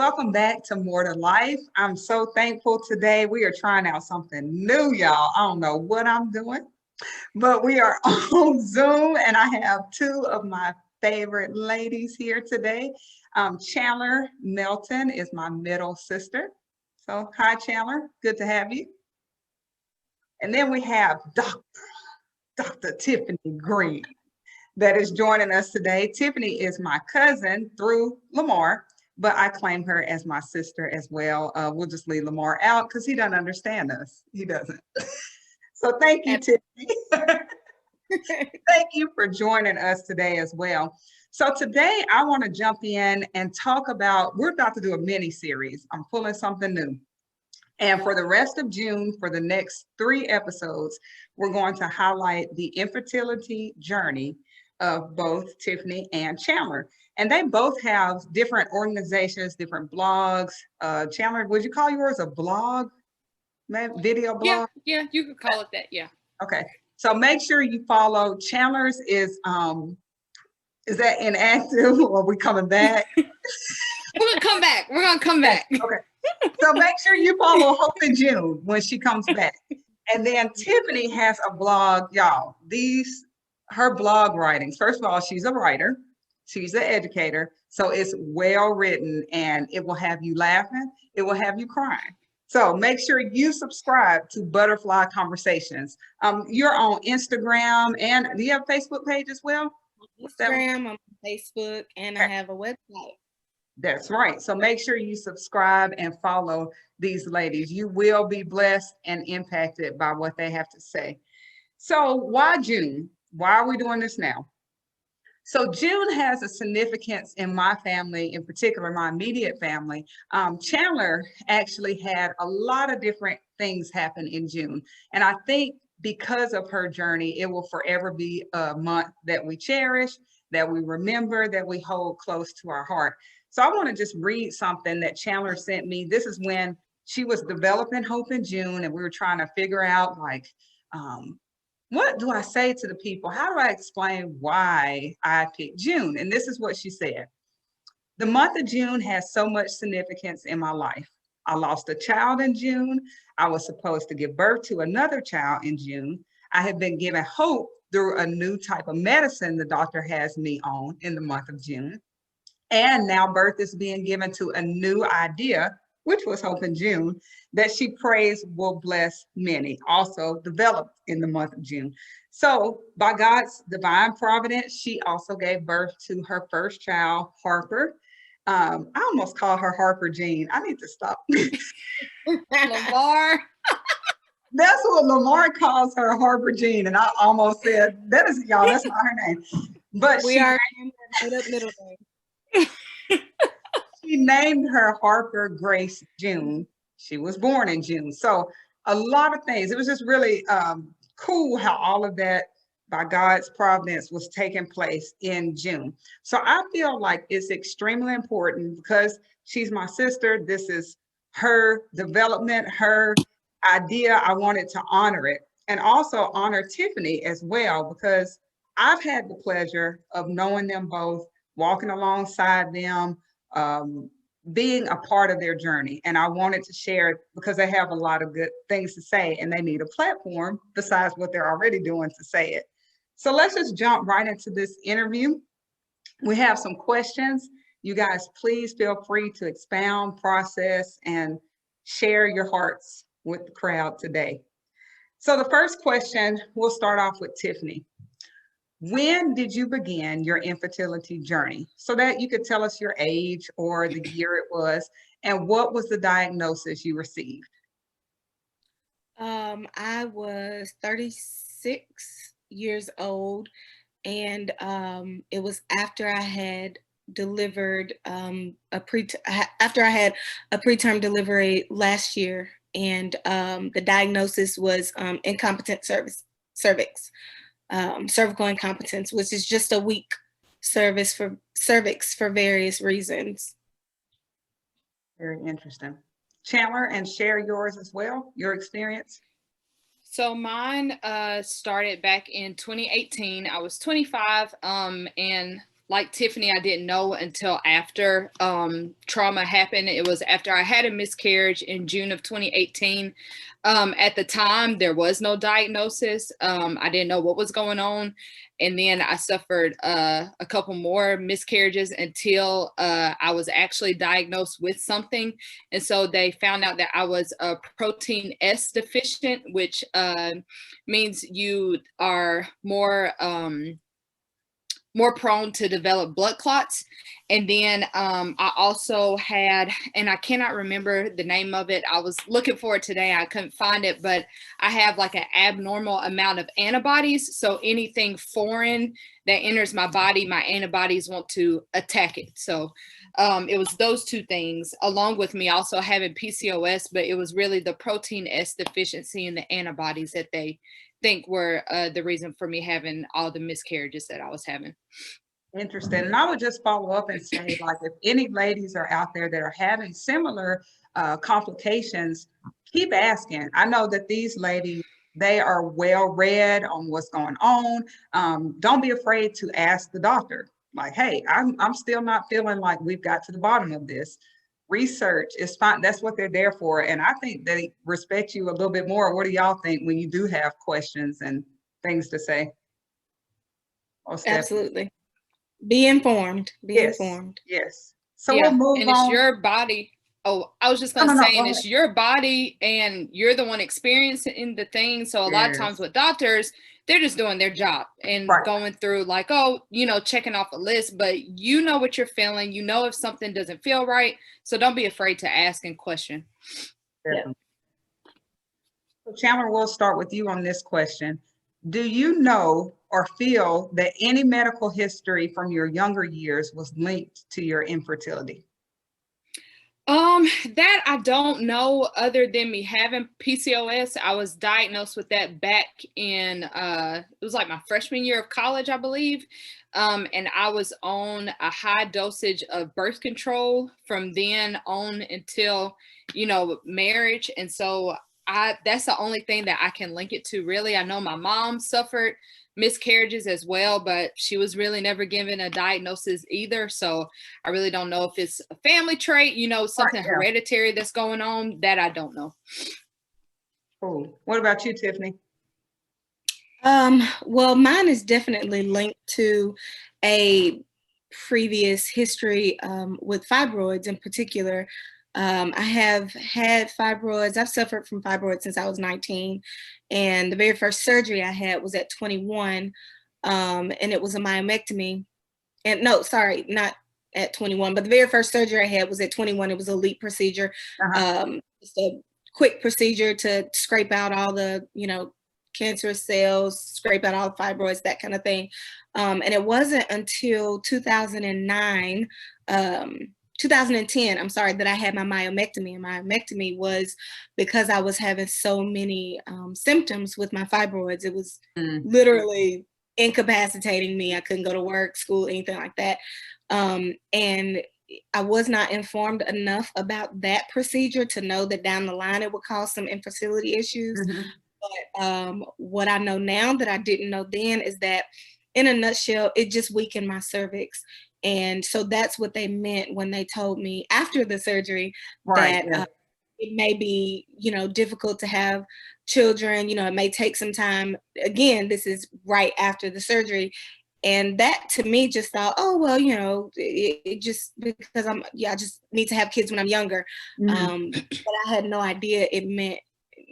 welcome back to More to Life. I'm so thankful today. We are trying out something new, y'all. I don't know what I'm doing, but we are on Zoom, and I have two of my favorite ladies here today. Chandler Melton is my middle sister. So, hi, Chandler. Good to have you. And then we have Dr. Tiffany Green that is joining us today. Tiffany is my cousin through Lamar, but I claim her as my sister as well. We'll just leave Lamar out because he doesn't understand us. He doesn't. So thank you, Tiffany. Thank you for joining us today as well. So today I want to jump in and talk about, we're about to do a mini series. I'm pulling something new. And for the rest of June, for the next 3 episodes, we're going to highlight the infertility journey of both Tiffany and Chandler. And they both have different organizations, different blogs. Chandler, would you call yours a blog? Video blog? Yeah, you could call it that, yeah. Okay. So make sure you follow. Chandler's is that inactive or are we coming back? We're gonna come back. We're gonna come back. Okay. So make sure you follow Hope in June when she comes back. And then Tiffany has a blog, y'all. Her blog writings. First of all, she's a writer. She's an educator. So it's well written and it will have you laughing. It will have you crying. So make sure you subscribe to Butterfly Conversations. You're on Instagram, and do you have a Facebook page as well? Instagram, I'm on Facebook, and I have a website. That's right. So make sure you subscribe and follow these ladies. You will be blessed and impacted by what they have to say. So why June? Why are we doing this now? So June has a significance in my family, in particular, my immediate family. Chandler actually had a lot of different things happen in June. And I think because of her journey, it will forever be a month that we cherish, that we remember, that we hold close to our heart. So I want to just read something that Chandler sent me. This is when she was developing Hope in June, and we were trying to figure out, like, what do I say to the people? How do I explain why I picked June? And this is what she said. The month of June has so much significance in my life. I lost a child in June. I was supposed to give birth to another child in June. I have been given hope through a new type of medicine the doctor has me on in the month of June. And now birth is being given to a new idea, which was Hope in June, that she prays will bless many, also developed in the month of June. So by God's divine providence, she also gave birth to her first child, Harper. I almost call her Harper Jean. I need to stop. Lamar. That's what Lamar calls her, Harper Jean. And I almost said, that's not her name. But we are made up middle name. She named her Harper Grace June. She was born in June. So a lot of things. It was just really cool how all of that, by God's providence, was taking place in June. So I feel like it's extremely important because she's my sister. This is her development, her idea. I wanted to honor it and also honor Tiffany as well, because I've had the pleasure of knowing them both, walking alongside them, being a part of their journey. And I wanted to share it because they have a lot of good things to say and they need a platform besides what they're already doing to say it. So let's just jump right into this interview. We have some questions. You guys, please feel free to expound, process, and share your hearts with the crowd today. So the first question, we'll start off with Tiffany. When did you begin your infertility journey? So that you could tell us your age or the year it was, and what was the diagnosis you received? I was 36 years old, and it was after I had delivered after I had a preterm delivery last year, and the diagnosis was incompetent cervix. Cervical incompetence, which is just a weak cervix for various reasons. Very interesting. Chandler, and share yours as well, your experience. So mine started back in 2018. I was 25, and like Tiffany, I didn't know until after trauma happened. It was after I had a miscarriage in June of 2018. At the time, there was no diagnosis. I didn't know what was going on. And then I suffered a couple more miscarriages until I was actually diagnosed with something. And so they found out that I was a protein S deficient, which means you are more prone to develop blood clots. And then I also had, and I cannot remember the name of it. I was looking for it today. I couldn't find it, but I have like an abnormal amount of antibodies. So anything foreign that enters my body, my antibodies want to attack it. So it was those two things, along with me also having PCOS, but it was really the protein S deficiency and the antibodies that they think were the reason for me having all the miscarriages that I was having. Interesting. And I would just follow up and say, like, if any ladies are out there that are having similar complications, keep asking. I know that these ladies, they are well read on what's going on. Don't be afraid to ask the doctor, like, hey, I'm still not feeling like we've got to the bottom of this. Research is fine. That's what they're there for. And I think they respect you a little bit more. What do y'all think when you do have questions and things to say? Absolutely. Be informed. Be informed. Yes. So we'll move and on. It's your body. Oh, I was just going to say, and it's your body and you're the one experiencing the thing. So a lot of times with doctors, they're just doing their job and going through like, oh, checking off a list, but you know what you're feeling. You know if something doesn't feel right. So don't be afraid to ask and question. Yeah. So Chandler, we'll start with you on this question. Do you know or feel that any medical history from your younger years was linked to your infertility? That I don't know, other than me having PCOS. I was diagnosed with that back in it was like my freshman year of college, I believe. And I was on a high dosage of birth control from then on until, marriage. And so that's the only thing that I can link it to, really. I know my mom suffered miscarriages as well, but she was really never given a diagnosis either. So I really don't know if it's a family trait, something hereditary that's going on. That I don't know. Cool. What about you, Tiffany? Well, mine is definitely linked to a previous history with fibroids in particular. I have had fibroids. I've suffered from fibroids since I was 19. And the very first surgery I had was at 21. And it was a myomectomy. And no, sorry, not at 21, but the very first surgery I had was at 21. It was a LEAP procedure. Just a quick procedure to scrape out all the, cancerous cells, scrape out all the fibroids, that kind of thing. And it wasn't until 2010, I'm sorry, that I had my myomectomy. And myomectomy was because I was having so many symptoms with my fibroids. It was literally incapacitating me. I couldn't go to work, school, anything like that. And I was not informed enough about that procedure to know that down the line it would cause some infertility issues. But what I know now that I didn't know then is that, in a nutshell, it just weakened my cervix. And so that's what they meant when they told me after the surgery that it may be, difficult to have children. It may take some time. Again, this is right after the surgery. And that to me just thought, oh, well, it just because I just need to have kids when I'm younger. But I had no idea it meant,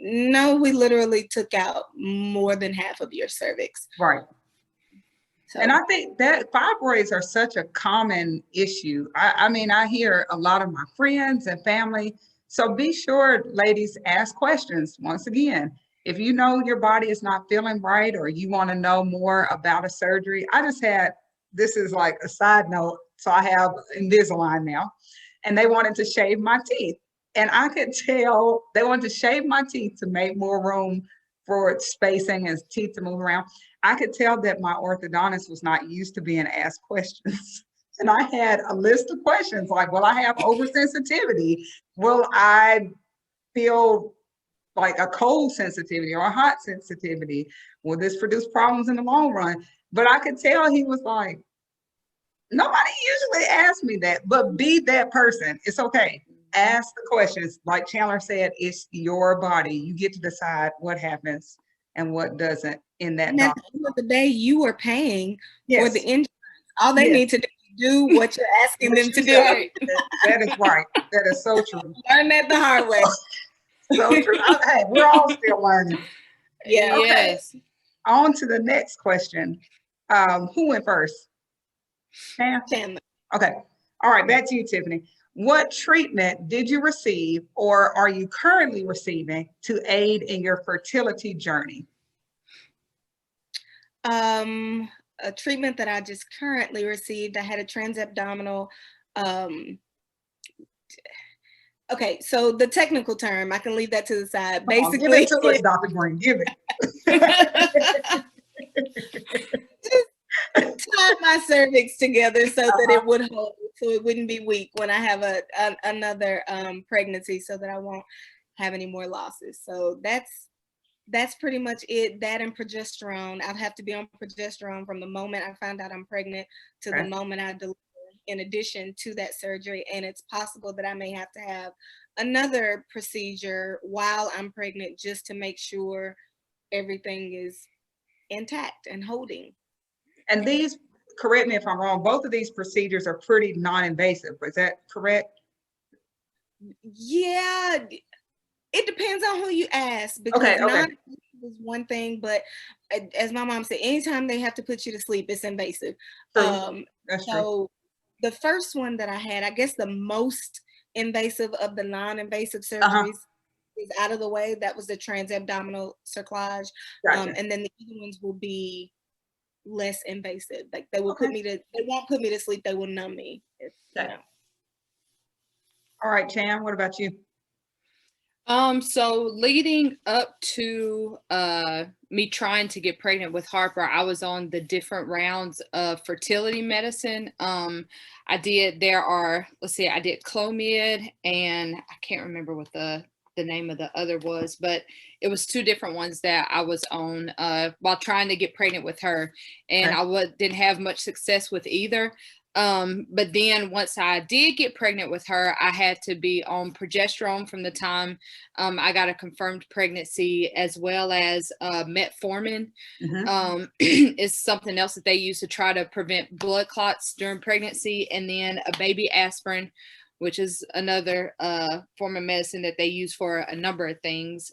no, we literally took out more than half of your cervix. Right. So. And I think that fibroids are such a common issue. I mean, I hear a lot of my friends and family. So be sure, ladies, ask questions. Once again, if you know your body is not feeling right or you want to know more about a surgery, this is like a side note. So I have Invisalign now, and they wanted to shave my teeth. And I could tell they wanted to shave my teeth to make more room for spacing and teeth to move around. I could tell that my orthodontist was not used to being asked questions. And I had a list of questions like, will I have oversensitivity? Will I feel like a cold sensitivity or a hot sensitivity? Will this produce problems in the long run? But I could tell he was like, Nobody usually asks me that, but be that person. It's okay. Ask the questions. Like Chandler said, it's your body. You get to decide what happens and what doesn't in that And at doctor. the end of the day, you are paying for Yes. the insurance. All they Yes. need to do what you're asking them to do. Right. That is right. That is so true. Learn that the hard way. So true. Hey, we're all still learning. Yeah. Okay. Yes. On to the next question. Who went first? Pam? Chandler. Okay. All right. Back to you, Tiffany. What treatment did you receive or are you currently receiving to aid in your fertility journey? A treatment that I just currently received, I had a transabdominal. Okay, so the technical term, I can leave that to the side. Basically, give it to us, Dr. Green. Give it. tie my cervix together so that it would hold, so it wouldn't be weak when I have another pregnancy, so that I won't have any more losses. So that's pretty much it. That and progesterone. I have to be on progesterone from the moment I found out I'm pregnant to the moment I deliver, in addition to that surgery. And it's possible that I may have to have another procedure while I'm pregnant, just to make sure everything is intact and holding. And these, correct me if I'm wrong, both of these procedures are pretty non-invasive. Is that correct? Yeah, it depends on who you ask, because non-invasive is one thing, but as my mom said, anytime they have to put you to sleep, it's invasive. That's true. The first one that I had, I guess the most invasive of the non-invasive surgeries is out of the way. That was the transabdominal cerclage. Gotcha. And then the other ones will be less invasive. Like they will they won't put me to sleep. They will numb me. You know. All right, Chan, what about you? So leading up to me trying to get pregnant with Harper, I was on the different rounds of fertility medicine. I did Clomid, and I can't remember what the name of the other was, but it was two different ones that I was on while trying to get pregnant with her, and I didn't have much success with either. But then once I did get pregnant with her, I had to be on progesterone from the time I got a confirmed pregnancy, as well as metformin. Is something else that they use to try to prevent blood clots during pregnancy, and then a baby aspirin, which is another form of medicine that they use for a number of things,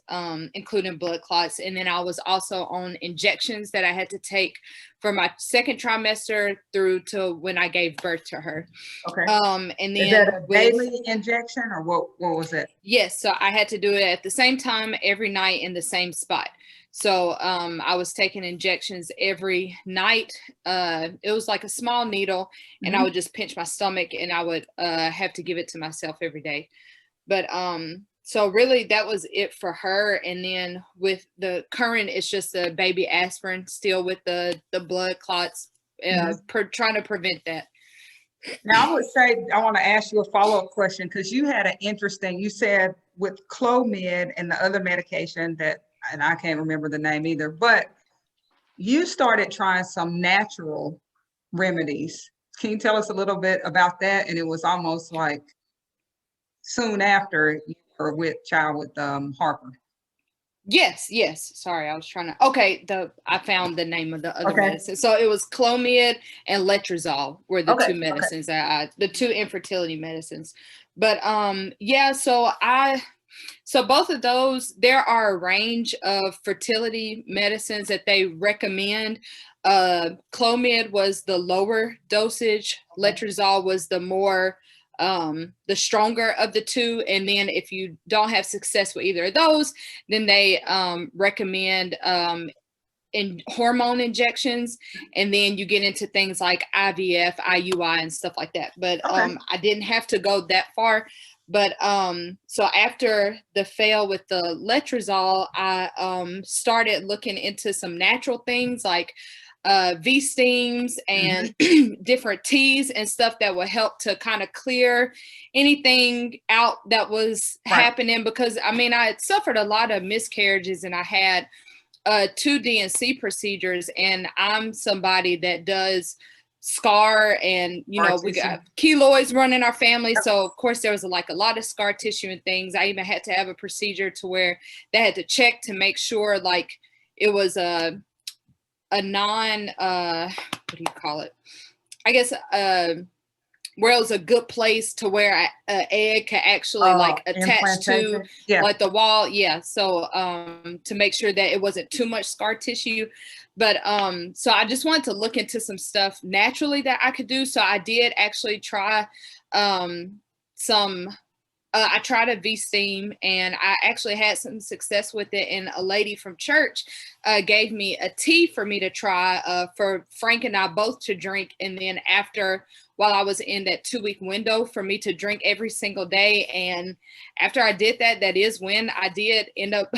including blood clots. And then I was also on injections that I had to take for my second trimester through to when I gave birth to her. And then is that a daily injection, or what was it? Yes, so I had to do it at the same time every night in the same spot. So I was taking injections every night. It was like a small needle, and I would just pinch my stomach, and I would have to give it to myself every day. But so really that was it for her. And then with the current, it's just a baby aspirin, still with the blood clots, trying to prevent that. Now, I would say, I want to ask you a follow-up question, because you had an interesting, you said with Clomid and the other medication that, and I can't remember the name either, but you started trying some natural remedies. Can you tell us a little bit about that? And it was almost like soon after you were with Harper. Yes. Sorry, I was trying to. I found the name of the other medicine. So it was Clomid and Letrozole were the two medicines that the two infertility medicines. But so both of those, there are a range of fertility medicines that they recommend. Clomid was the lower dosage. Letrozole was the more the stronger of the two. And then if you don't have success with either of those, then they recommend in hormone injections, and then you get into things like IVF, IUI, and stuff like that. But I didn't have to go that far. But so after the fail with the Letrozole, I started looking into some natural things like V-steams and different teas and stuff that will help to kind of clear anything out that was happening, because I mean, I had suffered a lot of miscarriages, and I had 2 D&C procedures, and I'm somebody that does scar, and you Scar know, we tissue. got keloids running our family. So of course there was like a lot of scar tissue and things. I even had to have a procedure to where they had to check to make sure like it was a non what do you call it? I guess where it was a good place to where an egg can actually like attach to like the wall. Yeah. So to make sure that it wasn't too much scar tissue. But so I just wanted to look into some stuff naturally that I could do. So I did actually try I tried a V-steam, and I actually had some success with it. And a lady from church gave me a tea for me to try for Frank and I both to drink. And then while I was in that 2-week window for me to drink every single day. And after I did that, that is when I did end up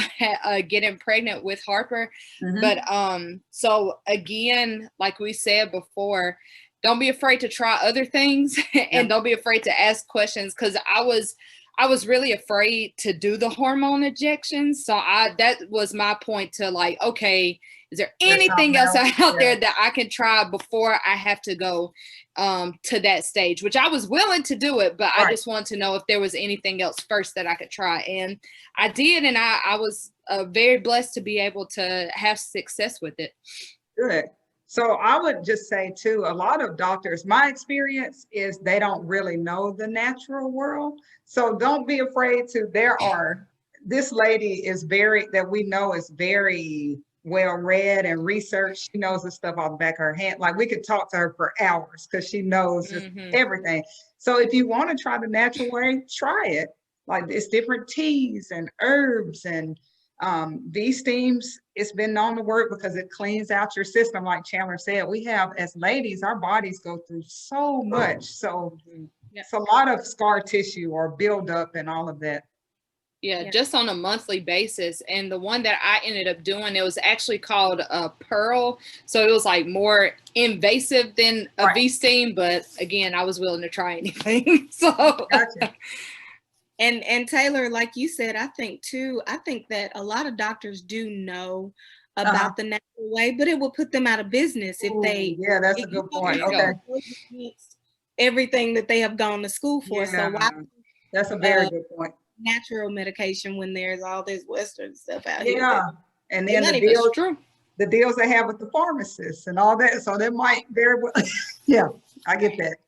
getting pregnant with Harper. Mm-hmm. But so again, like we said before, don't be afraid to try other things and don't be afraid to ask questions, because I was really afraid to do the hormone injections. So that was my point to like, okay, is there anything else out there that I can try before I have to go to that stage, which I was willing to do it, but I just wanted to know if there was anything else first that I could try. And I did, and I was very blessed to be able to have success with it. Good. So I would just say too, a lot of doctors, my experience is they don't really know the natural world. So don't be afraid to, this lady is that we know is very well read and researched. She knows the stuff off the back of her hand. Like we could talk to her for hours because she knows just everything. So if you want to try the natural way, try it. Like it's different teas and herbs and these steams, it's been known to work because it cleans out your system. Like Chandler said, we have, as ladies, our bodies go through so much. So it's a lot of scar tissue or buildup and all of that. Yeah, just on a monthly basis. And the one that I ended up doing, it was actually called a Pearl. So it was like more invasive than a V-steam. But again, I was willing to try anything. So Gotcha. And Taylor, like you said, I think that a lot of doctors do know about the natural way, but it will put them out of business if they. Yeah, that's a good point. Okay. Everything that they have gone to school for. Yeah, so why? That's a very good point. Natural medication when there's all this Western stuff out here. Yeah, and then the deals they have with the pharmacists and all that. So they might very well. Yeah, I get that.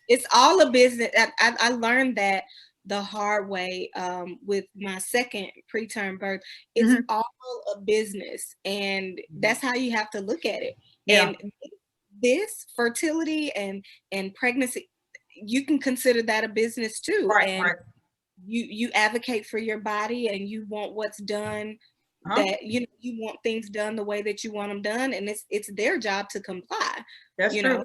It's all a business. I learned that the hard way with my second preterm birth. It's all a business, and that's how you have to look at it. Yeah. And this fertility and pregnancy, you can consider that a business too. Right. You advocate for your body, and you want what's done. That you want things done the way that you want them done, and it's their job to comply. That's true.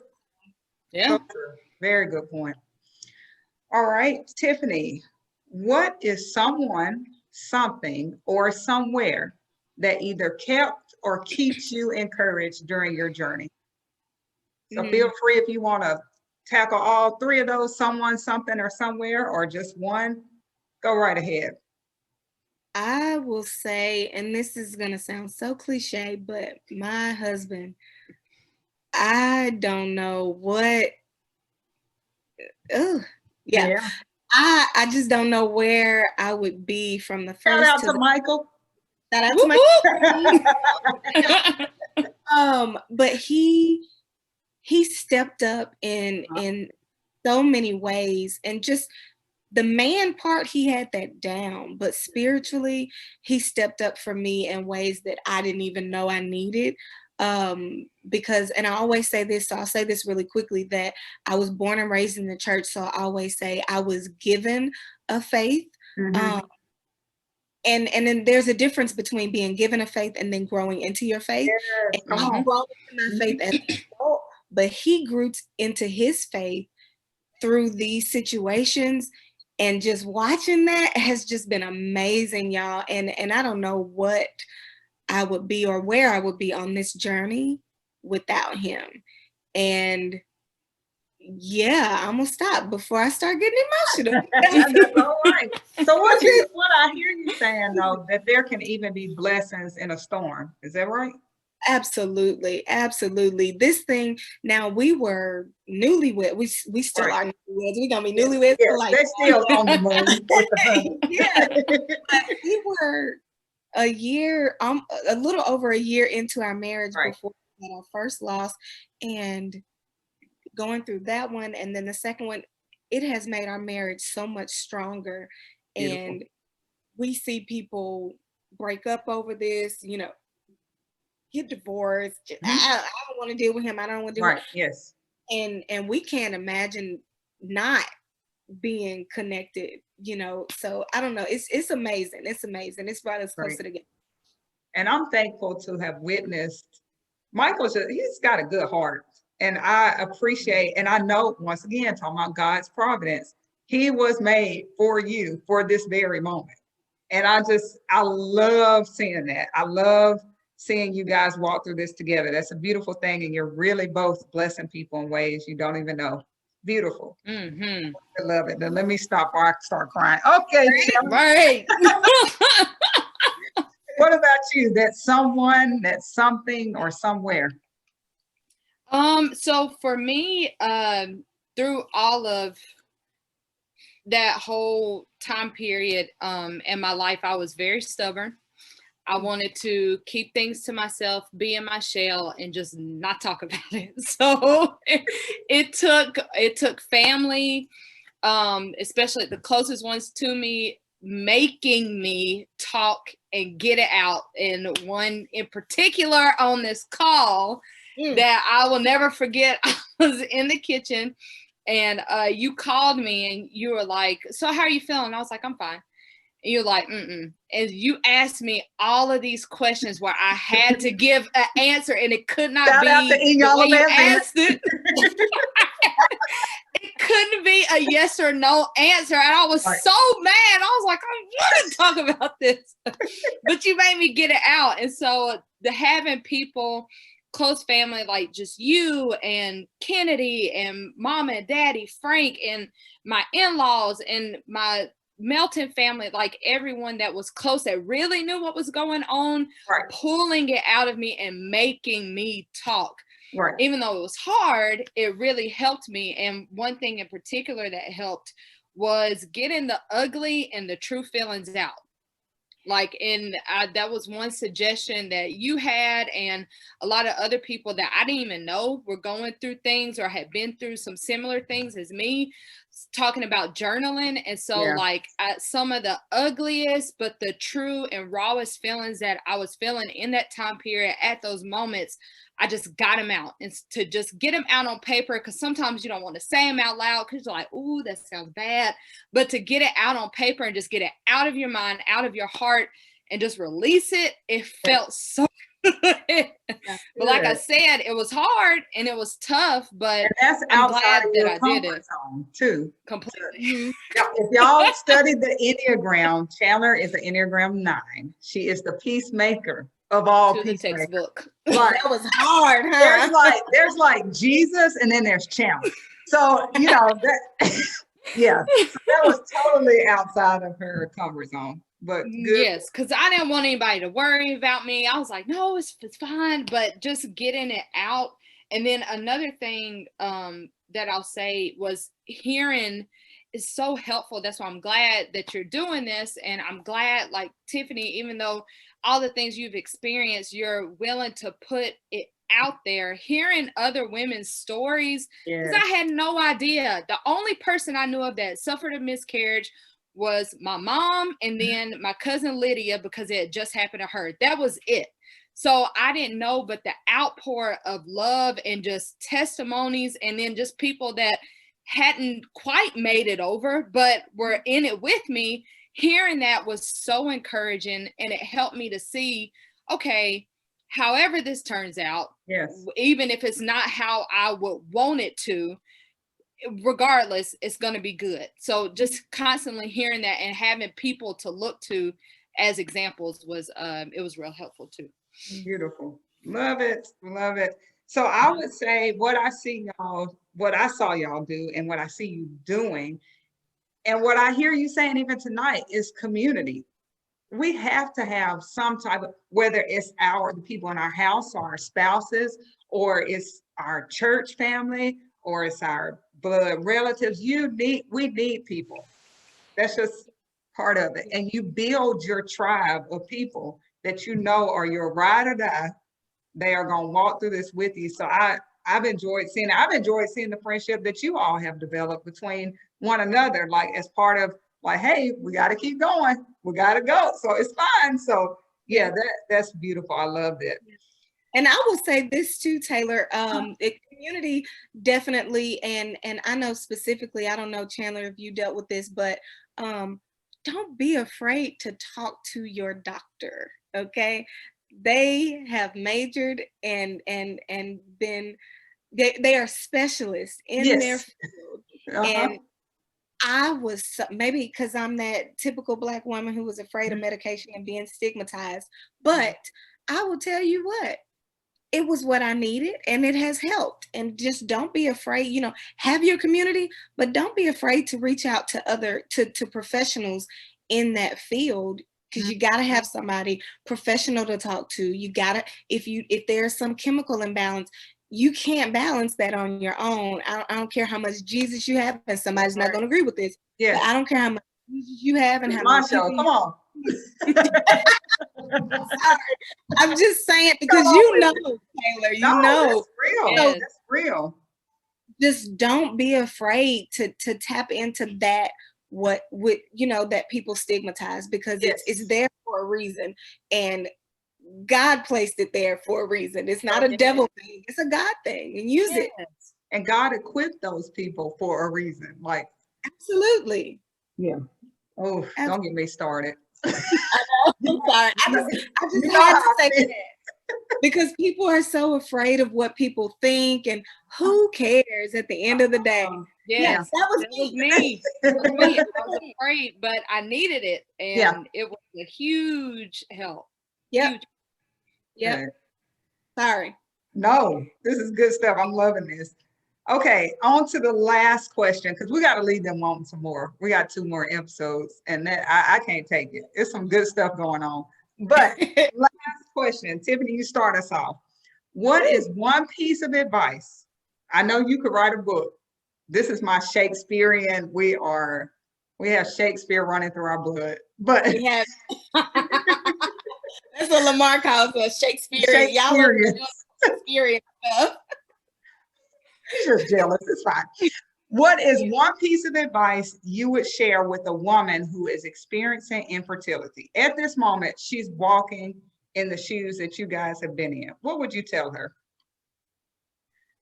Yeah. So true. Very good point. All right, Tiffany, what is someone, something, or somewhere that either kept or keeps you encouraged during your journey? So feel free if you want to tackle all three of those, someone, something, or somewhere, or just one, go right ahead. I will say, and this is going to sound so cliche, but my husband, I don't know what, I just don't know where I would be from the first. Shout out to Michael. Shout out to Michael. But he stepped up in so many ways, and just the man part, he had that down, but spiritually, he stepped up for me in ways that I didn't even know I needed. Because, and I always say this, so I'll say this really quickly, that I was born and raised in the church. So I always say I was given a faith. And then there's a difference between being given a faith and then growing into your faith. Yes, and I grew into my faith as an adult, but he grew into his faith through these situations. And just watching that has just been amazing, y'all. And I don't know what I would be or where I would be on this journey without him. And yeah, I'm gonna stop before I start getting emotional. That's all right. So what I hear you saying though, that there can even be blessings in a storm. Is that right? Absolutely, absolutely. This thing, now we were newlywed. We still Right. are newlyweds. We're gonna be newlyweds for Yes, like they're still on the moon with the honey. yeah. But we were a year, a little over a year into our marriage Right. before we had our first loss, and going through that one, and then the second one, it has made our marriage so much stronger. Beautiful. And we see people break up over this, get divorced. I don't want to deal with him. I don't want to deal Right. Yes. and we can't imagine not being connected, So I don't know. It's amazing. It's amazing. It's brought us closer together. And I'm thankful to have witnessed he's got a good heart. And I appreciate, and I know, once again, talking about God's providence, he was made for you for this very moment. And I love seeing that. I love seeing you guys walk through this together. That's a beautiful thing. And you're really both blessing people in ways you don't even know. Beautiful. Mm-hmm. I love it. Now let me stop or I start crying. Okay, Right. What about you? That's someone, that's something, or somewhere? So for me, through all of that whole time period in my life, I was very stubborn. I wanted to keep things to myself, be in my shell, and just not talk about it. So it took family, especially the closest ones to me, making me talk and get it out. And one in particular on this call that I will never forget, I was in the kitchen and you called me and you were like, so how are you feeling? I was like, I'm fine. And you're like, mm-mm. And you asked me all of these questions where I had to give an answer and it could not Shout out be to the way you asked it. It couldn't be a yes or no answer. And I was so mad. I was like, I want to talk about this. But you made me get it out. And so having people, close family, like just you and Kennedy and mama and daddy, Frank, and my in-laws and my Melton family, like everyone that was close that really knew what was going on, pulling it out of me and making me talk. Right. Even though it was hard, it really helped me. And one thing in particular that helped was getting the ugly and the true feelings out. Like, that was one suggestion that you had, and a lot of other people that I didn't even know were going through things or had been through some similar things as me, talking about journaling. And so like some of the ugliest but the true and rawest feelings that I was feeling in that time period at those moments, I just got them out, and to just get them out on paper, because sometimes you don't want to say them out loud because you're like, ooh, that sounds bad. But to get it out on paper and just get it out of your mind, out of your heart, and just release it, it felt so good. But like I said, it was hard and it was tough, but and that's I'm outside glad of that your I did it zone too. completely. If y'all studied the Enneagram, Chandler is an Enneagram 9. She is the peacemaker of all To the peacemakers. textbook. Right. That was hard, huh? There's like Jesus, and then there's Chandler. So that yeah, so that was totally outside of her comfort zone. But good. Yes, because I didn't want anybody to worry about me. I was like, no, it's fine, but just getting it out. And then another thing that I'll say was hearing is so helpful. That's why I'm glad that you're doing this. And I'm glad, like Tiffany, even though all the things you've experienced, you're willing to put it out there, hearing other women's stories, because I had no idea. The only person I knew of that suffered a miscarriage was my mom, and then my cousin Lydia, because it had just happened to her. That was it. So I didn't know, but the outpour of love and just testimonies, and then just people that hadn't quite made it over but were in it with me, hearing that was so encouraging. And it helped me to see, okay, however this turns out, even if it's not how I would want it to, regardless, it's going to be good. So just constantly hearing that and having people to look to as examples was it was real helpful too. Beautiful. Love it. Love it. So I would say what I saw y'all do, and what I see you doing, and what I hear you saying even tonight, is community. we have to have some type of, whether it's the people in our house or our spouses, or it's our church family, or it's our blood relatives. We need people. That's just part of it. And you build your tribe of people that you know are your ride or die. They are going to walk through this with you. So I've enjoyed seeing the friendship that you all have developed between one another, like as part of like, hey, we got to keep going. We got to go. So it's fine. So yeah, that's beautiful. I love that. And I will say this too, Taylor, the community definitely, and I know specifically, I don't know, Chandler, if you dealt with this, but don't be afraid to talk to your doctor, okay? They have majored and been, they are specialists in their field. And I was, maybe because I'm that typical Black woman who was afraid of medication and being stigmatized, but I will tell you what, it was what I needed and it has helped. And just don't be afraid, you know, have your community, but don't be afraid to reach out to to professionals in that field, because you got to have somebody professional to talk to. You got to, if there's some chemical imbalance, you can't balance that on your own. I don't care how much Jesus you have, and somebody's not going to agree with this. Yeah. But I don't care how much Jesus you have and how much people come on. I'm just saying, because you know, Taylor, you know. That's real. Yes. That's real. Just don't be afraid to tap into that, what you know, that people stigmatize, because it's there for a reason, and God placed it there for a reason. It's not a devil thing, it's a God thing, and use it. And God equipped those people for a reason. Like, absolutely. Yeah. Oh, don't get me started. I know. I'm sorry. I just had to say that, because people are so afraid of what people think, and who cares at the end of the day. Yes, that was me. I was afraid, but I needed it, and it was a huge help. Yeah. Yeah. Sorry. No, this is good stuff. I'm loving this. Okay, on to the last question, because we got to leave them wanting some more. We got 2 more episodes, and that I can't take it. It's some good stuff going on. But last question, Tiffany, you start us off. What is one piece of advice? I know you could write a book. This is my Shakespearean. We have Shakespeare running through our blood. But we have. That's what Lamar calls us, Shakespearean. Y'all are Shakespearean stuff. He's just jealous. It's fine. What is one piece of advice you would share with a woman who is experiencing infertility? At this moment, she's walking in the shoes that you guys have been in. What would you tell her?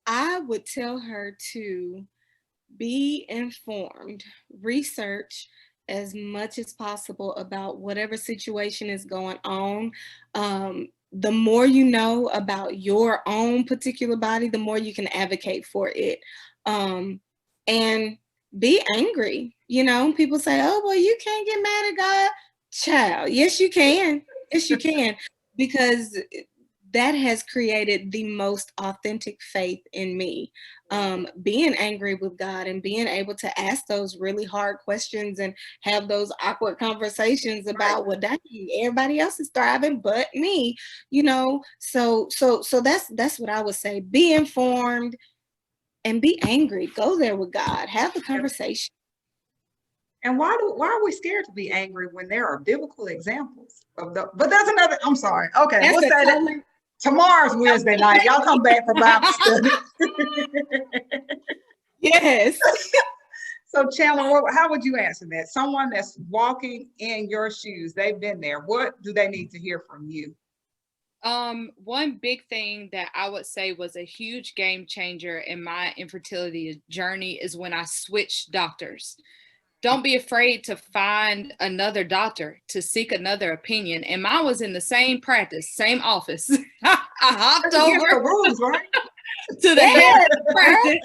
I would tell her to be informed, research as much as possible about whatever situation is going on. The more you know about your own particular body, the more you can advocate for it. And be angry. You know, people say, oh, well, you can't get mad at God. Child, yes, you can. Yes, you can. Because that has created the most authentic faith in me. Being angry with God and being able to ask those really hard questions and have those awkward conversations about, well, dang, everybody else is thriving but me, you know. So that's what I would say. Be informed and be angry. Go there with God. Have the conversation. And why are we scared to be angry when there are biblical examples of the? But that's another. I'm sorry. Okay, we'll say that. Tomorrow's Wednesday night. Y'all come back for Bible study. Yes. So Chandler, how would you answer that? Someone that's walking in your shoes, they've been there. What do they need to hear from you? One big thing that I would say was a huge game changer in my infertility journey is when I switched doctors. Don't be afraid to find another doctor, to seek another opinion. And mine was in the same practice, same office. I hopped over the rules, right? to the head practice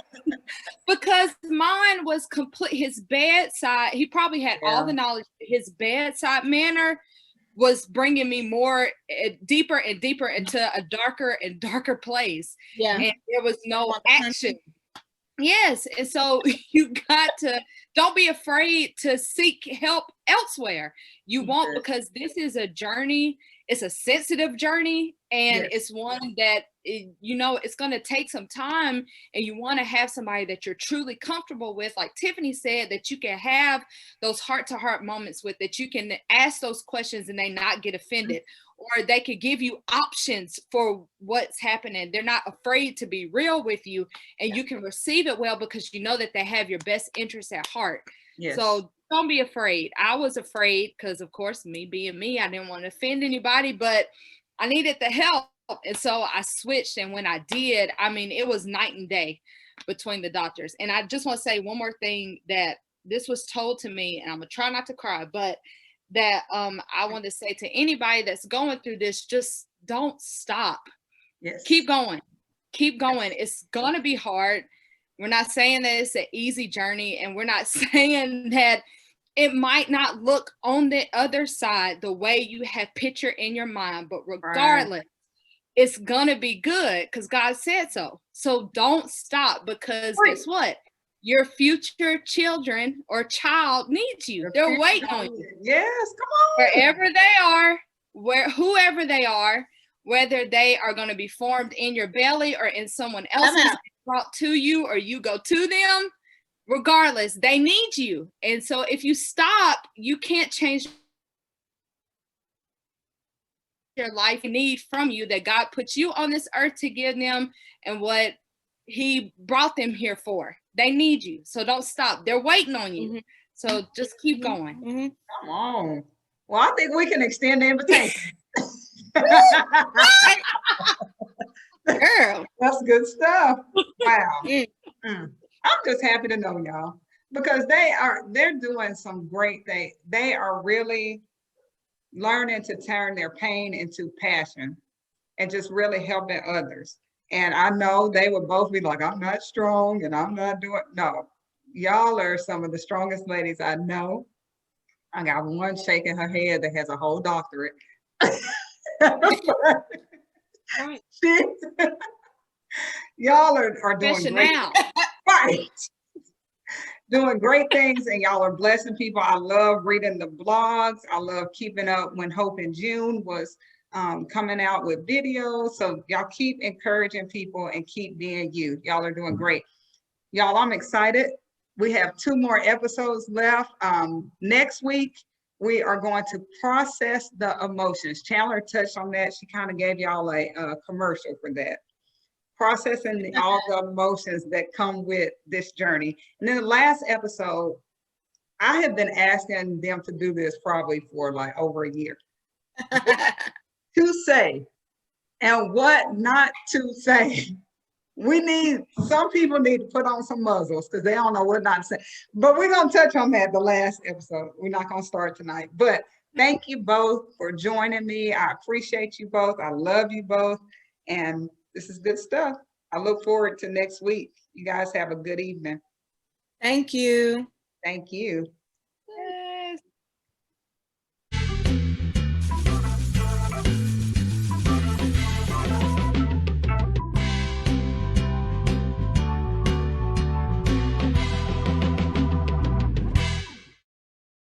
because mine was complete. His bedside, he probably had all the knowledge. His bedside manner was bringing me more deeper and deeper into a darker and darker place. Yeah. And there was no action. Yes. And so you got to, don't be afraid to seek help elsewhere. You won't, Yes. because this is a journey. It's a sensitive journey, and Yes. it's one that, you know, it's going to take some time, and you want to have somebody that you're truly comfortable with. Like Tiffany said, that you can have those heart to heart moments with, that you can ask those questions and they not get offended, or they could give you options for what's happening. They're not afraid to be real with you, and you can receive it well because you know that they have your best interests at heart. Yes. So don't be afraid. I was afraid because, of course, me being me, I didn't want to offend anybody, but I needed the help. And so I switched. And when I did, I mean, it was night and day between the doctors. And I just want to say one more thing, that this was told to me, and I'm going to try not to cry, but that I want to say to anybody that's going through this, just don't stop. Yes. Keep going. Keep going. It's going to be hard. We're not saying that it's an easy journey, and we're not saying that it might not look on the other side the way you have pictured in your mind, but regardless, it's going to be good because God said so. So don't stop, because guess what? Your future children or child needs you. They're waiting on you. Yes, come on. Wherever they are, whoever they are, whether they are going to be formed in your belly or in someone else's, brought to you, or you go to them, regardless, they need you. And so if you stop, you can't change your life. They need from you that God put you on this earth to give them, and what he brought them here for. They need you. So don't stop. They're waiting on you. So just keep going. Come on. Well, I think we can extend the invitation. Girl, that's good stuff. Wow. I'm just happy to know y'all, because they're doing some great things. They are really learning to turn their pain into passion and just really helping others. And I know they would both be like, I'm not strong and I'm not doing, no, y'all are some of the strongest ladies I know. I got one shaking her head that has a whole doctorate. Y'all are doing great. Right. Doing great things, and y'all are blessing people. I love reading the blogs. I love keeping up when Hope in June was coming out with videos. So y'all keep encouraging people and keep being you. Y'all are doing great. Y'all, I'm excited. We have 2 more episodes left. Next week, we are going to process the emotions. Chandler touched on that. She kind of gave y'all a commercial for that. Processing all the emotions that come with this journey. And then the last episode, I have been asking them to do this probably for like over a year. To say and what not to say. Some people need to put on some muzzles because they don't know what not to say. But we're going to touch on that the last episode. We're not going to start tonight. But thank you both for joining me. I appreciate you both. I love you both. And this is good stuff. I look forward to next week. You guys have a good evening. Thank you. Thank you.